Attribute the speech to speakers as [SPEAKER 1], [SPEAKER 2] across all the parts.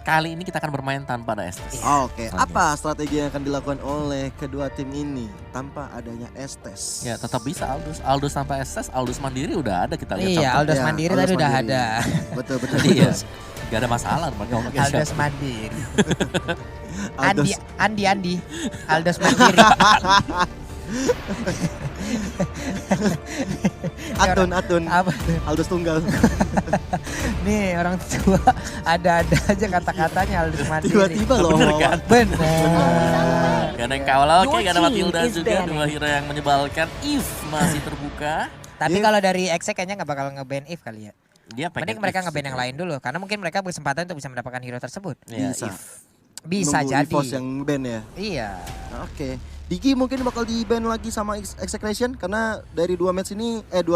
[SPEAKER 1] kali ini kita akan bermain tanpa ada Estes.
[SPEAKER 2] Oke, apa strategi yang akan dilakukan oleh kedua tim ini tanpa adanya Estes?
[SPEAKER 1] Ya tetap bisa Aldous tanpa Estes, Aldous mandiri udah ada kita lihat.
[SPEAKER 3] Iya,
[SPEAKER 1] contoh.
[SPEAKER 3] Aldous
[SPEAKER 2] Ya,
[SPEAKER 3] mandiri
[SPEAKER 2] Aldous
[SPEAKER 3] tadi udah
[SPEAKER 2] mandiri.
[SPEAKER 3] ada.
[SPEAKER 2] Betul.
[SPEAKER 1] Iya, gak ada masalah ngomongnya
[SPEAKER 3] Aldous
[SPEAKER 1] siapa.
[SPEAKER 3] mandiri.
[SPEAKER 2] Aldous.
[SPEAKER 3] Andi. Aldous mandiri.
[SPEAKER 2] Atun.
[SPEAKER 3] Apa?
[SPEAKER 2] Aldous tunggal.
[SPEAKER 3] Nih orang tua ada-ada aja kata-katanya Aldous mandiri.
[SPEAKER 2] Tiba-tiba loh.
[SPEAKER 1] Bener kan?
[SPEAKER 3] Bener.
[SPEAKER 1] Gak ada yang kawal, oke gak ada
[SPEAKER 4] Your
[SPEAKER 1] Matilda
[SPEAKER 4] team is
[SPEAKER 1] juga.
[SPEAKER 4] banning.
[SPEAKER 1] Dua hero yang menyebalkan. If masih terbuka.
[SPEAKER 3] Tapi
[SPEAKER 2] If.
[SPEAKER 3] kalau dari Exec kayaknya nggak bakal nge-ban If kali ya.
[SPEAKER 1] Dia pengen
[SPEAKER 3] Mending mereka
[SPEAKER 1] if
[SPEAKER 3] nge-ban
[SPEAKER 1] sih,
[SPEAKER 3] yang lain dulu. Karena mungkin mereka berkesempatan untuk bisa mendapatkan hero tersebut.
[SPEAKER 1] Ya,
[SPEAKER 2] Bisa.
[SPEAKER 1] if.
[SPEAKER 3] Bisa
[SPEAKER 2] Nunggu
[SPEAKER 3] jadi.
[SPEAKER 2] EVOS yang ban ya.
[SPEAKER 3] Iya.
[SPEAKER 2] Oke. Digi mungkin bakal di-ban lagi sama Execration karena dari dua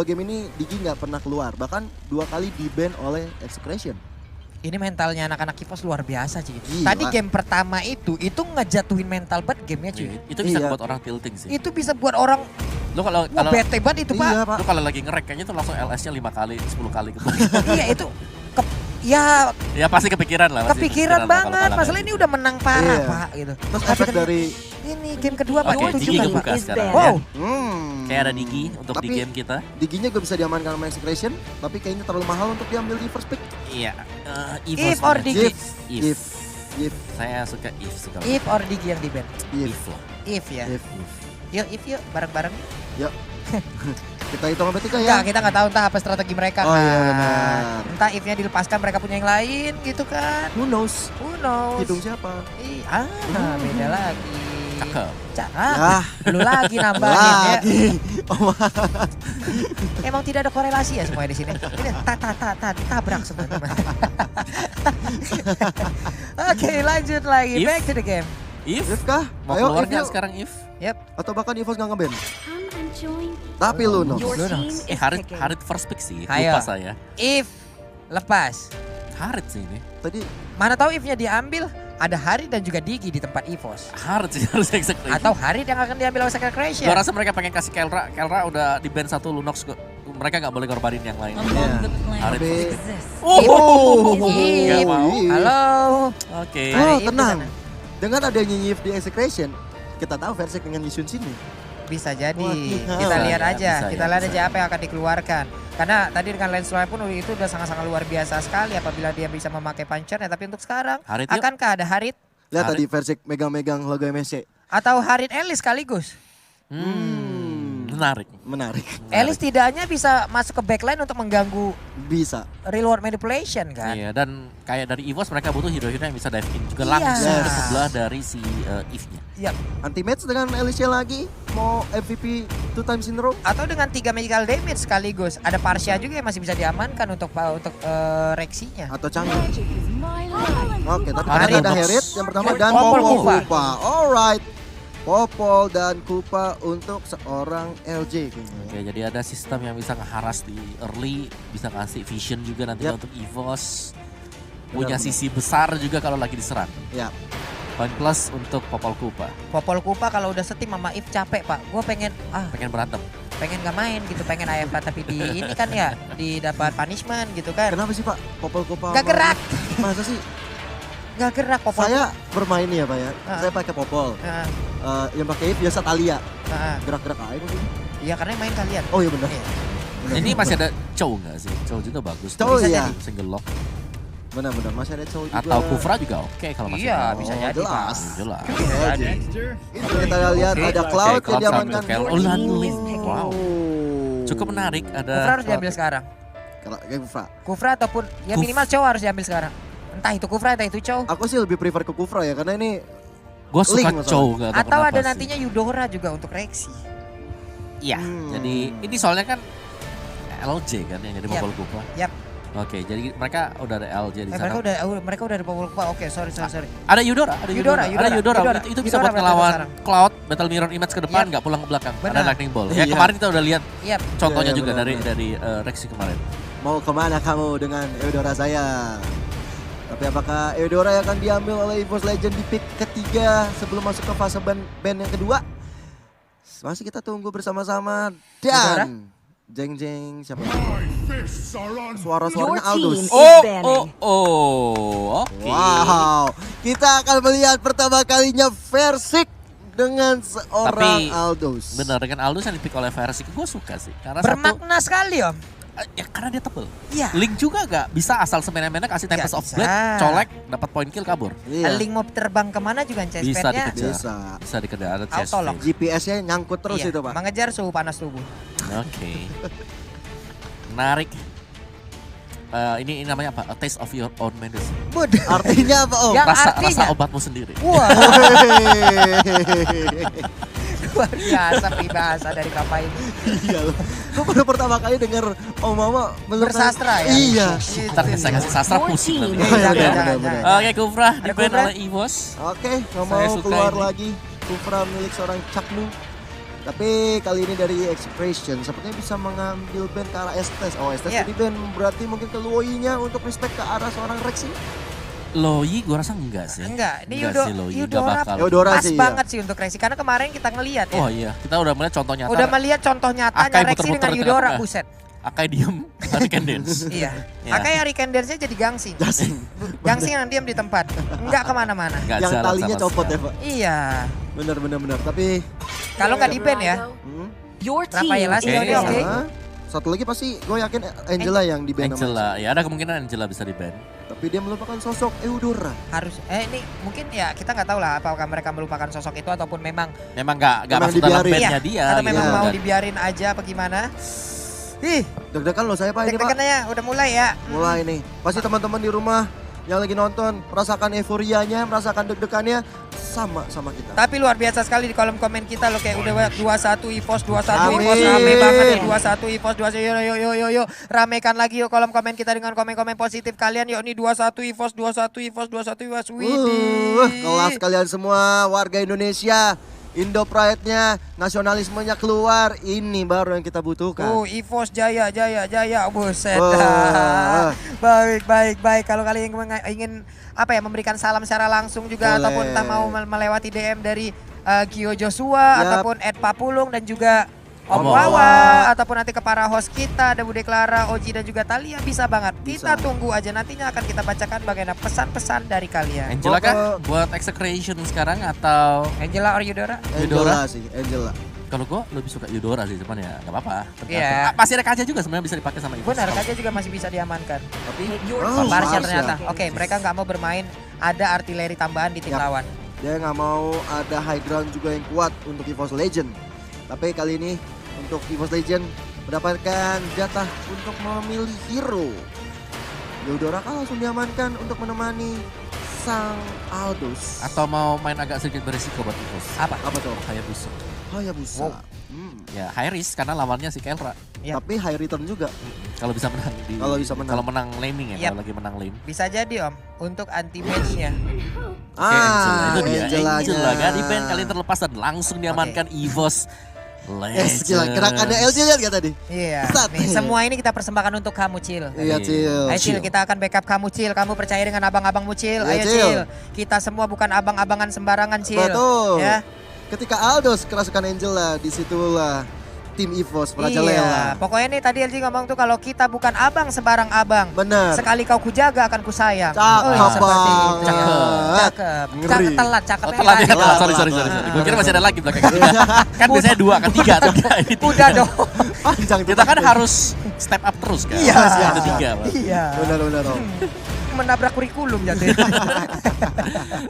[SPEAKER 2] game ini Digi nggak pernah keluar. Bahkan 2 kali di-ban oleh Execration.
[SPEAKER 3] Ini mentalnya anak-anak Kipos luar biasa cuy.
[SPEAKER 2] Gila.
[SPEAKER 3] Tadi game pertama itu ngejatuhin mental banget gamenya cuy.
[SPEAKER 1] Itu bisa
[SPEAKER 2] Iya.
[SPEAKER 1] buat orang tilting sih.
[SPEAKER 3] Itu bisa buat orang
[SPEAKER 1] Lo kalau
[SPEAKER 3] bete banget itu pak.
[SPEAKER 2] Iya, Pak.
[SPEAKER 1] lo kalau lagi nge-rack kayaknya tuh langsung LS-nya 5 kali, 10 kali gitu.
[SPEAKER 3] Iya itu ya
[SPEAKER 1] Ya pasti kepikiran lah. pasti
[SPEAKER 3] kepikiran
[SPEAKER 1] lah kalau
[SPEAKER 3] banget.
[SPEAKER 1] kalah
[SPEAKER 3] Masalah
[SPEAKER 1] kayak
[SPEAKER 3] ini udah menang parah
[SPEAKER 2] Iya.
[SPEAKER 3] pak gitu.
[SPEAKER 2] Terus
[SPEAKER 3] Tapi
[SPEAKER 2] efek
[SPEAKER 3] ternyata
[SPEAKER 2] dari
[SPEAKER 3] ini game kedua
[SPEAKER 1] Oke,
[SPEAKER 3] pakai 7
[SPEAKER 1] Digi
[SPEAKER 3] kali
[SPEAKER 1] kebuka
[SPEAKER 3] pak.
[SPEAKER 4] is
[SPEAKER 1] sekarang.
[SPEAKER 4] banned.
[SPEAKER 3] Wow.
[SPEAKER 1] Kayak ada Digi untuk di
[SPEAKER 2] Tapi-
[SPEAKER 1] game kita.
[SPEAKER 2] Diginya juga bisa diamankan sama Execration, tapi kayaknya terlalu mahal untuk diambil di first pick.
[SPEAKER 1] Iya.
[SPEAKER 3] If or Digi.
[SPEAKER 1] If.
[SPEAKER 2] If.
[SPEAKER 1] Saya suka if sih kalau.
[SPEAKER 3] If or Digi yang di ban.
[SPEAKER 2] If.
[SPEAKER 1] If lah.
[SPEAKER 3] If ya.
[SPEAKER 2] If.
[SPEAKER 3] Yuk if bareng-bareng.
[SPEAKER 2] Kita hitung sampai 3 ya.
[SPEAKER 3] Enggak, kita nggak tahu entah apa strategi mereka
[SPEAKER 2] Oh,
[SPEAKER 3] kan.
[SPEAKER 2] iya, benar.
[SPEAKER 3] Entah if-nya dilepaskan mereka punya yang lain gitu kan.
[SPEAKER 2] Who knows?
[SPEAKER 3] Who knows?
[SPEAKER 2] Hidung siapa?
[SPEAKER 3] Beda lagi.
[SPEAKER 1] Cakep.
[SPEAKER 2] Ah,
[SPEAKER 3] Lu lagi nambahin ya.
[SPEAKER 2] lagi. Oh,
[SPEAKER 3] Emang tidak ada korelasi ya semuanya di sini. Ini tabrak semua teman. Oke, lanjut lagi.
[SPEAKER 1] If.
[SPEAKER 3] Back to the game.
[SPEAKER 1] If.
[SPEAKER 2] If kah?
[SPEAKER 1] Mau
[SPEAKER 2] Ayo,
[SPEAKER 1] keluar
[SPEAKER 2] if
[SPEAKER 1] nggak
[SPEAKER 2] yuk.
[SPEAKER 1] sekarang if?
[SPEAKER 2] Atau bahkan EVOS nggak nge-ban.
[SPEAKER 4] Come and join.
[SPEAKER 2] Tapi lu no.
[SPEAKER 4] Your
[SPEAKER 3] Lunox.
[SPEAKER 4] team is
[SPEAKER 1] Harit
[SPEAKER 4] picking.
[SPEAKER 1] first pick sih.
[SPEAKER 3] Ayo.
[SPEAKER 1] Lupa saya.
[SPEAKER 3] If lepas.
[SPEAKER 1] Harit sih ini.
[SPEAKER 2] Tadi
[SPEAKER 3] Mana tahu if-nya diambil ada Harit dan juga Digi di tempat EVOS.
[SPEAKER 1] Harit sih harus execution.
[SPEAKER 3] Atau Harit yang akan diambil oleh Secret Creation.
[SPEAKER 1] Gua rasa mereka pengen kasih Kelra. Kelra udah di ban 1 Lunox. Mereka nggak boleh korbanin yang lain.
[SPEAKER 4] Among the
[SPEAKER 1] Harit.
[SPEAKER 4] plans exists.
[SPEAKER 1] Oh,
[SPEAKER 3] If.
[SPEAKER 1] nggak mau.
[SPEAKER 3] Halo.
[SPEAKER 1] Oke.
[SPEAKER 3] Hari
[SPEAKER 2] Oh,
[SPEAKER 3] itu
[SPEAKER 2] tenang.
[SPEAKER 3] sana.
[SPEAKER 2] Dengan adanya Yif di Execration, kita tahu versi dengan Yishun sini.
[SPEAKER 3] Bisa jadi.
[SPEAKER 2] Wah,
[SPEAKER 3] Kita
[SPEAKER 2] bisa
[SPEAKER 3] lihat
[SPEAKER 1] ya,
[SPEAKER 3] aja.
[SPEAKER 1] bisa
[SPEAKER 3] Kita
[SPEAKER 1] ya,
[SPEAKER 3] lihat
[SPEAKER 1] bisa
[SPEAKER 3] aja apa yang akan dikeluarkan. Karena tadi dengan Lance Roy pun itu udah sangat-sangat luar biasa sekali apabila dia bisa memakai punchernya. Tapi untuk sekarang,
[SPEAKER 1] Harit yuk.
[SPEAKER 3] akankah ada Harit?
[SPEAKER 2] Lihat
[SPEAKER 1] Harit.
[SPEAKER 2] tadi versi megang-megang logo MSC.
[SPEAKER 3] Atau Harit Elis sekaligus?
[SPEAKER 1] Menarik.
[SPEAKER 2] Menarik.
[SPEAKER 3] Elis tidaknya bisa masuk ke backline untuk mengganggu
[SPEAKER 2] Bisa.
[SPEAKER 3] real world manipulation kan?
[SPEAKER 1] Iya, dan kayak dari EVOS mereka butuh hero-hero yang bisa dive in juga
[SPEAKER 3] Iya.
[SPEAKER 1] langsung ke
[SPEAKER 2] Yes.
[SPEAKER 1] sebelah dari si Eve-nya.
[SPEAKER 3] Yap.
[SPEAKER 2] Anti match dengan Alicia lagi. Mau MVP 2 times in a row.
[SPEAKER 3] Atau dengan 3 magical damage sekaligus. Ada Parsia juga yang masih bisa diamankan untuk Rexinya.
[SPEAKER 2] Atau Changi.
[SPEAKER 4] Magic is my life.
[SPEAKER 2] Oke, tapi
[SPEAKER 3] Harit.
[SPEAKER 2] ada Herit yang pertama dan
[SPEAKER 3] Popol
[SPEAKER 2] Popol
[SPEAKER 3] Kupa.
[SPEAKER 2] Kupa. Alright. Popol dan Kupa untuk seorang LJ kayaknya.
[SPEAKER 1] Oke, jadi ada sistem yang bisa ngeharas di early, bisa kasih vision juga nanti
[SPEAKER 2] Yap.
[SPEAKER 1] untuk EVOS.
[SPEAKER 2] Benar,
[SPEAKER 1] Punya sisi besar juga kalau lagi diserang.
[SPEAKER 2] Ya.
[SPEAKER 1] Poin plus untuk Popol Kupa.
[SPEAKER 3] Popol Kupa kalau udah setim sama If capek pak. Gue pengen
[SPEAKER 1] Pengen berantem.
[SPEAKER 3] pengen gak main gitu, pengen AFK tapi di ini kan ya didapat punishment gitu kan.
[SPEAKER 2] Kenapa sih Pak? Popol Kupa.
[SPEAKER 3] Gak
[SPEAKER 2] sama-
[SPEAKER 3] gerak,
[SPEAKER 2] Masa sih?
[SPEAKER 3] gak gerak Popol.
[SPEAKER 2] Saya bermain nih ya Pak ya.
[SPEAKER 3] Ah.
[SPEAKER 2] Saya pakai Popol.
[SPEAKER 3] Nah,
[SPEAKER 2] Yang pakai Yves biasa Talia.
[SPEAKER 3] nah,
[SPEAKER 2] Gerak-gerak aja kok ini.
[SPEAKER 3] iya karena main kalian.
[SPEAKER 2] Oh iya benar.
[SPEAKER 3] Iya.
[SPEAKER 2] Benar,
[SPEAKER 1] Ini
[SPEAKER 2] benar.
[SPEAKER 1] masih ada Chow nggak sih? Chow juga bagus.
[SPEAKER 2] Chow
[SPEAKER 1] Bisa
[SPEAKER 2] iya.
[SPEAKER 1] jadi single lock.
[SPEAKER 2] Benar-benar masih ada cowok juga.
[SPEAKER 1] Atau Kufra juga oke kalau masih
[SPEAKER 3] Iya,
[SPEAKER 1] mau.
[SPEAKER 3] bisa
[SPEAKER 2] Oh,
[SPEAKER 3] jadi pak.
[SPEAKER 2] jelas.
[SPEAKER 1] Jelas.
[SPEAKER 3] Bisa jadi.
[SPEAKER 2] Itu kita lihat
[SPEAKER 3] Oke.
[SPEAKER 2] ada Cloud
[SPEAKER 1] Oke,
[SPEAKER 2] yang
[SPEAKER 1] Cloud
[SPEAKER 2] diamankan.
[SPEAKER 1] sambil
[SPEAKER 4] Your
[SPEAKER 1] Oh,
[SPEAKER 4] team
[SPEAKER 1] Lanley.
[SPEAKER 4] is picking.
[SPEAKER 1] Wow. Cukup menarik ada
[SPEAKER 3] Kufra harus diambil sekarang.
[SPEAKER 2] Kalau kayak Kufra.
[SPEAKER 3] Kufra ataupun ya minimal Chow harus diambil sekarang. Entah itu Kufra, entah itu Chow.
[SPEAKER 2] Aku sih lebih prefer ke Kufra ya karena ini
[SPEAKER 1] Gue suka
[SPEAKER 2] Link masalah.
[SPEAKER 1] Chow nggak tahu
[SPEAKER 3] Atau
[SPEAKER 1] kenapa
[SPEAKER 3] ada
[SPEAKER 1] sih.
[SPEAKER 3] nantinya Eudora juga untuk Rexy.
[SPEAKER 1] Iya.
[SPEAKER 2] Hmm.
[SPEAKER 1] Jadi ini soalnya kan LJ kan yang jadi
[SPEAKER 3] Yap.
[SPEAKER 1] Popol Kupa.
[SPEAKER 3] Yap.
[SPEAKER 1] Oke, jadi mereka udah ada LJ di
[SPEAKER 3] Mereka
[SPEAKER 1] sana.
[SPEAKER 3] udah ada Popol Kupa. Oke, sorry.
[SPEAKER 1] Ada Eudora, ada Eudora.
[SPEAKER 3] Eudora,
[SPEAKER 1] Ada Eudora.
[SPEAKER 3] Eudora.
[SPEAKER 1] Itu bisa
[SPEAKER 3] Eudora
[SPEAKER 1] buat
[SPEAKER 3] berarti
[SPEAKER 1] ngelawan
[SPEAKER 3] sekarang.
[SPEAKER 1] Cloud, Battle Mirror Image ke depan,
[SPEAKER 3] Yap.
[SPEAKER 1] nggak pulang ke belakang.
[SPEAKER 3] Benar.
[SPEAKER 1] Ada Lightning Bolt. Ya
[SPEAKER 2] Iya.
[SPEAKER 1] kemarin kita udah lihat
[SPEAKER 3] Yap.
[SPEAKER 1] contohnya
[SPEAKER 2] Iya,
[SPEAKER 1] juga
[SPEAKER 2] benar,
[SPEAKER 1] dari Rexy kemarin.
[SPEAKER 2] mau kemana kamu dengan Eudora saya? Tapi apakah Eudora yang akan diambil oleh EVOS Legend di pick ketiga sebelum masuk ke fase ban yang kedua? Masih kita tunggu bersama-sama
[SPEAKER 3] Eudora?
[SPEAKER 2] dan Jeng siapa?
[SPEAKER 4] Your
[SPEAKER 2] Suara-suaranya
[SPEAKER 4] team
[SPEAKER 2] Aldous.
[SPEAKER 4] is
[SPEAKER 1] Oh,
[SPEAKER 4] banning.
[SPEAKER 1] oke.
[SPEAKER 2] Wow, kita akan melihat pertama kalinya Versik dengan seorang
[SPEAKER 1] Tapi,
[SPEAKER 2] Aldous.
[SPEAKER 1] Bener, dengan Aldous yang dipick oleh Versik, gue suka sih. Karena
[SPEAKER 3] Bermakna sekali Om.
[SPEAKER 1] ya karena dia tebel.
[SPEAKER 3] Iya.
[SPEAKER 1] Link juga gak bisa asal semena-mena kasih Tempest of
[SPEAKER 3] bisa.
[SPEAKER 1] Blade, colek, dapat point kill kabur.
[SPEAKER 2] Iya,
[SPEAKER 3] Link mau terbang kemana juga
[SPEAKER 1] Bisa
[SPEAKER 3] chestpadnya
[SPEAKER 1] dikejar.
[SPEAKER 2] bisa.
[SPEAKER 1] Bisa dikejar, ada chest
[SPEAKER 3] Auto lock.
[SPEAKER 1] fade.
[SPEAKER 2] GPS-nya nyangkut terus
[SPEAKER 3] Iya,
[SPEAKER 2] itu Pak.
[SPEAKER 3] mengejar suhu panas tubuh.
[SPEAKER 1] Oke. Menarik. Ini namanya apa? A taste of your own medicine.
[SPEAKER 3] Bodoh.
[SPEAKER 2] Artinya apa Om?
[SPEAKER 3] Yang
[SPEAKER 1] Rasa
[SPEAKER 3] artinya?
[SPEAKER 1] obatmu sendiri.
[SPEAKER 3] Wah,
[SPEAKER 2] Hehehe.
[SPEAKER 3] luar biasa peribahasa dari Kappa ini.
[SPEAKER 2] Iya loh. Gue baru pertama kali denger Om Mama
[SPEAKER 3] Bersastra ya?
[SPEAKER 2] Iya.
[SPEAKER 1] Ntar saya kasih sastra
[SPEAKER 4] Your
[SPEAKER 1] pusing
[SPEAKER 4] team
[SPEAKER 1] nanti.
[SPEAKER 4] is
[SPEAKER 3] Jangan,
[SPEAKER 2] bener,
[SPEAKER 3] jangan,
[SPEAKER 2] bener.
[SPEAKER 3] jangan.
[SPEAKER 1] Oke, Kufra
[SPEAKER 3] Ada
[SPEAKER 1] di ban
[SPEAKER 3] Kufra?
[SPEAKER 1] oleh EVOS.
[SPEAKER 2] Oke, nggak
[SPEAKER 1] Saya
[SPEAKER 2] mau
[SPEAKER 1] suka
[SPEAKER 2] keluar
[SPEAKER 1] ini.
[SPEAKER 2] lagi. Kufra milik seorang Caknu. Tapi kali ini dari Expression sepertinya bisa mengambil band ke arah Estes. Oh, Estes
[SPEAKER 3] Iya.
[SPEAKER 2] jadi band berarti mungkin ke Luoyi-nya untuk respect ke arah seorang Rexy.
[SPEAKER 1] Loi gue rasa enggak sih.
[SPEAKER 3] Enggak, ini
[SPEAKER 1] Enggak sih Loi, enggak
[SPEAKER 3] Eudora
[SPEAKER 1] bakal.
[SPEAKER 2] Eudora
[SPEAKER 3] pas
[SPEAKER 2] sih, iya.
[SPEAKER 3] banget sih untuk Rexy. Karena kemarin kita ngelihat ya.
[SPEAKER 1] Oh iya, kita udah melihat contoh nyata.
[SPEAKER 3] Udah melihat contoh nyatanya
[SPEAKER 1] Akai
[SPEAKER 3] Rexy
[SPEAKER 1] muter-muter
[SPEAKER 3] dengan
[SPEAKER 1] di
[SPEAKER 3] Eudora,
[SPEAKER 1] tengah-tengah.
[SPEAKER 3] buset.
[SPEAKER 1] Akai diem, Hurricane Dance.
[SPEAKER 3] Iya.
[SPEAKER 1] Ya.
[SPEAKER 3] Akai Hurricane Dance-nya jadi gangsing.
[SPEAKER 2] Jasing.
[SPEAKER 3] Gangsing yang diam di tempat. Enggak kemana-mana.
[SPEAKER 1] Nggak
[SPEAKER 2] Yang
[SPEAKER 1] jalan
[SPEAKER 2] talinya
[SPEAKER 1] sama
[SPEAKER 2] copot ya
[SPEAKER 1] sekali.
[SPEAKER 2] Pak.
[SPEAKER 3] Iya.
[SPEAKER 2] Benar. Tapi
[SPEAKER 3] Kalau nggak di ban ya.
[SPEAKER 2] hmm,
[SPEAKER 4] Your team
[SPEAKER 3] Rafaela
[SPEAKER 4] is
[SPEAKER 3] sih,
[SPEAKER 1] Oke.
[SPEAKER 3] oke.
[SPEAKER 2] Hah? Satu lagi pasti gue yakin Angela yang di ban sama
[SPEAKER 1] Angela, ya ada kemungkinan Angela bisa di ban.
[SPEAKER 2] tapi dia melupakan sosok Eudora.
[SPEAKER 3] Harus ini mungkin ya kita nggak tahu lah apakah mereka melupakan sosok itu ataupun memang
[SPEAKER 1] Memang nggak
[SPEAKER 2] Memang
[SPEAKER 1] masuk dalam
[SPEAKER 2] dibiarin.
[SPEAKER 1] bandnya
[SPEAKER 3] Iya,
[SPEAKER 1] dia.
[SPEAKER 3] atau
[SPEAKER 1] gitu.
[SPEAKER 3] memang
[SPEAKER 2] Iya.
[SPEAKER 3] mau
[SPEAKER 1] Dan
[SPEAKER 3] dibiarin aja apa gimana. Ih,
[SPEAKER 2] Deg-degan loh saya Pak ini Pak.
[SPEAKER 3] deg-degannya udah mulai ya.
[SPEAKER 2] Mulai nih. Pasti teman-teman di rumah yang lagi nonton merasakan euforianya, merasakan deg-degannya sama kita.
[SPEAKER 3] Tapi luar biasa sekali di kolom komen kita loh kayak udah 21 EVOS 21
[SPEAKER 2] Amin.
[SPEAKER 3] EVOS rame banget nih 21 EVOS 21 yo ramekan lagi yuk kolom komen kita dengan komen-komen positif kalian yuk nih 21 EVOS 21 EVOS 21 EVOS widih.
[SPEAKER 2] Kelas kalian semua warga Indonesia, Indo Pride-nya, nasionalismenya keluar, ini baru yang kita butuhkan.
[SPEAKER 3] EVOS jaya buset.
[SPEAKER 2] Wah.
[SPEAKER 3] Baik. Kalau kalian ingin apa ya memberikan salam secara langsung juga
[SPEAKER 2] Boleh.
[SPEAKER 3] ataupun entah mau melewati DM dari Gio Joshua
[SPEAKER 2] Yap.
[SPEAKER 3] ataupun Ed Papulung dan juga Om
[SPEAKER 1] Om
[SPEAKER 3] Wawa
[SPEAKER 2] Wawa.
[SPEAKER 3] ataupun nanti ke para host kita ada Bude Clara, Oji dan juga Talia bisa banget. Kita
[SPEAKER 2] Bisa.
[SPEAKER 3] tunggu aja nantinya akan kita bacakan bagaimana pesan-pesan dari kalian.
[SPEAKER 1] Angela kah
[SPEAKER 2] Pokok-
[SPEAKER 1] buat execration sekarang atau
[SPEAKER 3] Angela or Eudora?
[SPEAKER 1] Eudora?
[SPEAKER 2] Angela sih, Angela.
[SPEAKER 1] kalau gue lebih suka Eudora sih cuman ya nggak apa-apa. Tergantung.
[SPEAKER 3] Iya.
[SPEAKER 1] Masih ada kaca juga sebenarnya bisa dipakai sama Eevos.
[SPEAKER 3] Benar, kaca juga masih bisa diamankan.
[SPEAKER 2] Tapi
[SPEAKER 4] Your
[SPEAKER 2] oh,
[SPEAKER 4] team
[SPEAKER 3] Marsha
[SPEAKER 2] Marsha.
[SPEAKER 3] ternyata. Oke, mereka nggak mau bermain ada artileri tambahan di tim
[SPEAKER 2] Yap.
[SPEAKER 3] lawan.
[SPEAKER 2] Dia nggak mau ada high ground juga yang kuat untuk EVOS Legend. Tapi kali ini untuk EVOS Legend mendapatkan jatah untuk memilih hero. Eudora kan langsung diamankan untuk menemani sang Aldous.
[SPEAKER 1] Atau mau main agak sedikit berisiko buat Eevos.
[SPEAKER 3] Apa?
[SPEAKER 2] Apa tuh?
[SPEAKER 1] Hayabusa.
[SPEAKER 2] Hayabusa.
[SPEAKER 3] Wow.
[SPEAKER 1] Ya high risk karena lawannya si Kelra.
[SPEAKER 3] Yap.
[SPEAKER 2] Tapi high return juga.
[SPEAKER 1] Kalau bisa menang di
[SPEAKER 2] Kalau bisa menang.
[SPEAKER 1] Kalau menang laning ya,
[SPEAKER 3] Yap.
[SPEAKER 1] kalau lagi menang lane.
[SPEAKER 3] Bisa jadi Om untuk anti match-nya.
[SPEAKER 1] Oke, Angela, itu dia.
[SPEAKER 2] Angelanya.
[SPEAKER 1] Angela gak di ban kali terlepas dan langsung diamankan Eevos
[SPEAKER 2] Yes, gila. Gerakannya LG lihat gak tadi?
[SPEAKER 3] Iya.
[SPEAKER 2] Sat.
[SPEAKER 3] Nih, semua ini kita persembahkan untuk kamu Cil.
[SPEAKER 2] Iya, Cil.
[SPEAKER 3] Ayo Cil, kita akan backup kamu Cil. Kamu percaya dengan abang-abangmu Cil.
[SPEAKER 2] Iya,
[SPEAKER 3] Ayo
[SPEAKER 2] Cil.
[SPEAKER 3] Cil. Kita semua bukan abang-abangan sembarangan Cil.
[SPEAKER 2] Betul.
[SPEAKER 3] Ya.
[SPEAKER 2] Ketika Aldous kerasukan Angela, disitulah tim EVOS
[SPEAKER 3] Iya.
[SPEAKER 2] merajalela.
[SPEAKER 3] Pokoknya nih tadi LG ngomong tuh kalau kita bukan abang sembarang abang.
[SPEAKER 2] Benar.
[SPEAKER 3] Sekali kau kujaga akan kusayang.
[SPEAKER 2] Cakep
[SPEAKER 3] seperti itu.
[SPEAKER 2] banget.
[SPEAKER 3] Cakep.
[SPEAKER 2] Ngeri.
[SPEAKER 3] Cakep telat, cakep
[SPEAKER 1] Oh, telat ya,
[SPEAKER 3] tadi.
[SPEAKER 1] telat. Sorry. Gue kira masih ada lagi belakang. Kan biasanya 2, kan 3 atau 3. Ini 3.
[SPEAKER 3] Udah dong.
[SPEAKER 2] Panjang
[SPEAKER 1] Kita kan harus step up terus kan.
[SPEAKER 3] Iya,
[SPEAKER 1] Ada
[SPEAKER 2] siap.
[SPEAKER 1] 3. Pak.
[SPEAKER 3] Iya.
[SPEAKER 2] Benar Om.
[SPEAKER 3] Menabrak kurikulum jatuh.